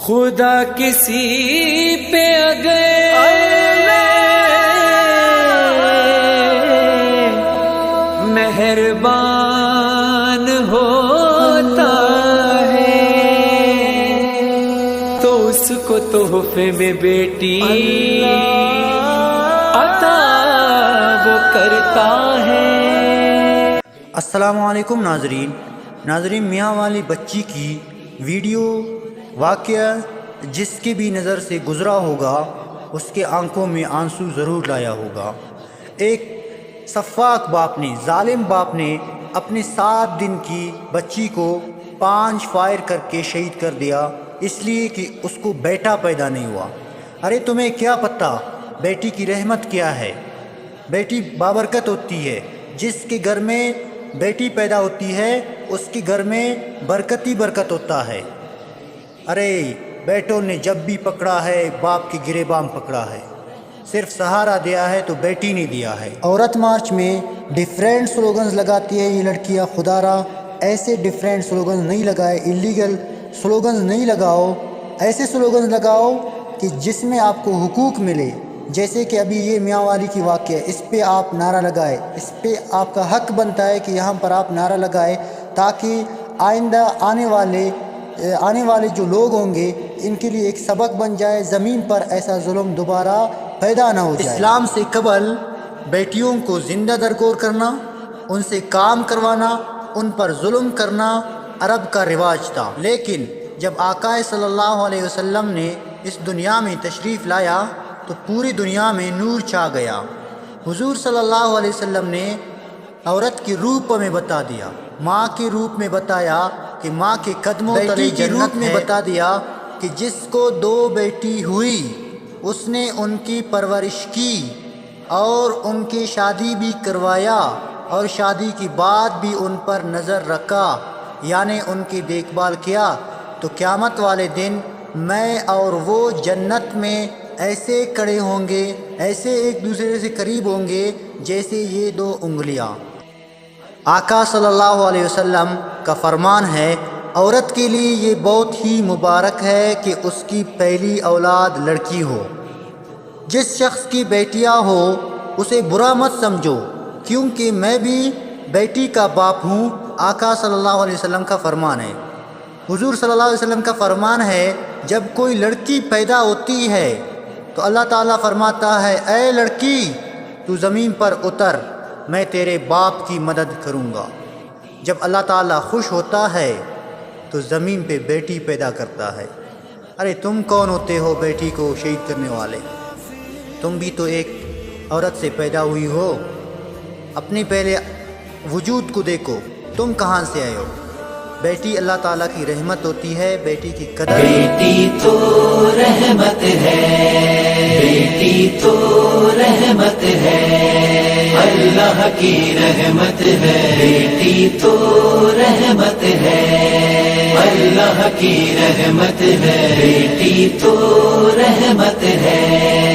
خدا کسی پہ اگر مہربان ہوتا ہے تو اس کو تحفے میں بیٹی عطا وہ کرتا ہے۔ السلام علیکم ناظرین، میاں والی بچی کی ویڈیو واقعہ جس کی بھی نظر سے گزرا ہوگا اس کے آنکھوں میں آنسو ضرور لایا ہوگا۔ ایک سفاک باپ نے، ظالم باپ نے اپنے 7 دن کی بچی کو 5 فائر کر کے شہید کر دیا، اس لیے کہ اس کو بیٹا پیدا نہیں ہوا۔ ارے تمہیں کیا پتہ بیٹی کی رحمت کیا ہے؟ بیٹی بابرکت ہوتی ہے، جس کے گھر میں بیٹی پیدا ہوتی ہے اس کے گھر میں برکت ہی برکت ہوتا ہے۔ ارے بیٹوں نے جب بھی پکڑا ہے باپ کے گریبان پکڑا ہے، صرف سہارا دیا ہے تو بیٹی نہیں دیا ہے۔ عورت مارچ میں ڈیفرنٹ سلوگنز لگاتی ہے یہ لڑکیاں، خدا را ایسے ڈیفرنٹ سلوگنز نہیں لگائے، اللیگل سلوگنز نہیں لگاؤ، ایسے سلوگنز لگاؤ کہ جس میں آپ کو حقوق ملے، جیسے کہ ابھی یہ میاں والی کی واقعہ، اس پہ آپ نعرہ لگائے، اس پہ آپ کا حق بنتا ہے کہ یہاں پر آپ نعرہ لگائے تاکہ آئندہ آنے والے جو لوگ ہوں گے ان کے لیے ایک سبق بن جائے، زمین پر ایسا ظلم دوبارہ پیدا نہ ہو جائے۔ اسلام سے قبل بیٹیوں کو زندہ درگور کرنا، ان سے کام کروانا، ان پر ظلم کرنا عرب کا رواج تھا، لیکن جب آقا صلی اللہ علیہ وسلم نے اس دنیا میں تشریف لایا تو پوری دنیا میں نور چھا گیا۔ حضور صلی اللہ علیہ وسلم نے عورت کی روپ میں بتا دیا، ماں کے روپ میں بتایا کہ ماں کے قدموں تلے جنت میں بتا دیا کہ جس کو 2 بیٹی ہوئی اس نے ان کی پرورش کی اور ان کی شادی بھی کروایا اور شادی کے بعد بھی ان پر نظر رکھا، یعنی ان کی دیکھ بھال کیا، تو قیامت والے دن میں اور وہ جنت میں ایسے کھڑے ہوں گے، ایسے ایک دوسرے سے قریب ہوں گے جیسے یہ 2 انگلیاں۔ آقا صلی اللہ علیہ وسلم کا فرمان ہے، عورت کے لیے یہ بہت ہی مبارک ہے کہ اس کی پہلی اولاد لڑکی ہو۔ جس شخص کی بیٹیاں ہو اسے برا مت سمجھو، کیونکہ میں بھی بیٹی کا باپ ہوں، آقا صلی اللہ علیہ وسلم کا فرمان ہے۔ حضور صلی اللہ علیہ وسلم کا فرمان ہے، جب کوئی لڑکی پیدا ہوتی ہے تو اللہ تعالیٰ فرماتا ہے، اے لڑکی تو زمین پر اتر، میں تیرے باپ کی مدد کروں گا۔ جب اللہ تعالیٰ خوش ہوتا ہے تو زمین پہ بیٹی پیدا کرتا ہے۔ ارے تم کون ہوتے ہو بیٹی کو شہید کرنے والے؟ تم بھی تو ایک عورت سے پیدا ہوئی ہو، اپنی پہلے وجود کو دیکھو، تم کہاں سے آئے ہو؟ بیٹی اللہ تعالیٰ کی رحمت ہوتی ہے، بیٹی کی قدر۔ بیٹی تو رحمت ہے، بیٹی تو رحمت ہے، اللہ کی رحمت ہے، بیٹی تو رحمت ہے، اللہ کی رحمت ہے، بیٹی تو رحمت ہے۔